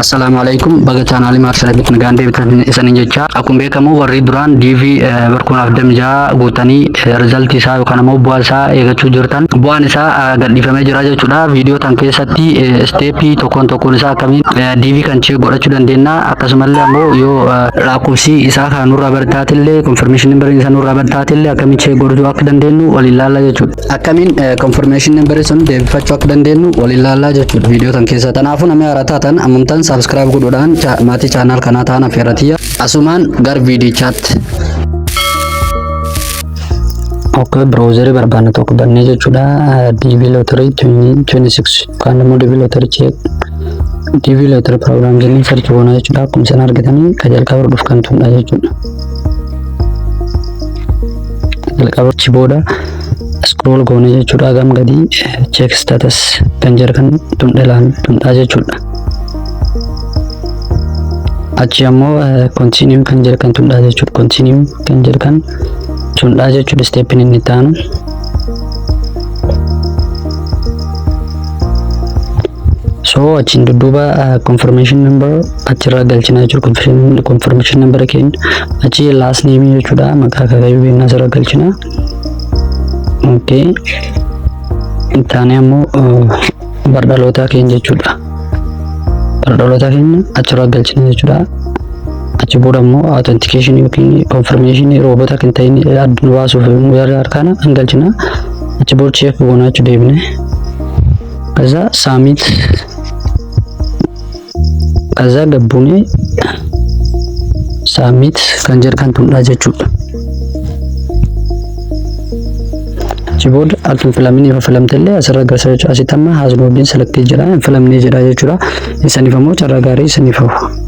Assalamualaikum baga channel Marsala bit nagande bit isanin jecha akkuma beekamu warri duraan DV barkunaaf damjaa guutanii result isaa yookaan immoo bu'aa isaa eegachuu jirtan bu'aan isaa gadhiifamee jira jechuudha. Viidiyoo tan keessatti steepii tokkoon isaa akkamiin DV kan chee godhachuu dandeenya akkasumallee ammoo yoo lakkoofsi isaa kan nurraa bartaatillee confirmation number isaa nurraa bartaatillee akkamiin chee godhachuu akka dandeenyu waliin ilaalla jechuudha. Akkamiin confirmation number sun deebifachuu akka dandeenyu waliin ilaalla jechuudha viidiyoo tan keessa. Kanaafuu namni haaraa taatan amantan subscribe godhuudhaan maatii channel kanaa ta'an affeeratiya asumaan gar video chat. Okay, browser barbaanne tokko bannee jechuudha. DV Lottery 2026 kan immoo DV Lottery check DV Lottery program jennee search goona jechuudha. Akkuma isin argitanii jalqaba dhuuf kan tunda jechuudha. Jalqaba achi booda scroll goona jechuudha. Gam gadi check status kan jedhu kan tunda jechuudha. Achi ammoo continue kan jedhu kan tunda jechuudha. Continue kan jedhu kan tunda jechuudha. Step inni taanu so achiin dudduuba confirmation number achirraa galchina jechuudha. Confirmation number keenya achi last name jechuudha. Maqaa kakayyuu beeknaa asirra galchina. Okay, intaane ammoo bardhalootaa keenya jechuudha. Bardhalootaa keenya achirraa galchina jechuudha. Achi booda ammoo authentication yookiin confirmation roobota kan ta'in adda baasuuf harkaana galchina. Achi booda check goona jechuudha deebine. Kaza submit kaza gabbuune submit kan jedhu kan tunda jechuudha. Achi booda alfin filamni filamtelle asirra garsa jechuudha. Asitti amma has not been selected jedha filamni jedha jechuudha. Isaniif ammoo carraa gaarii isaniif hawu.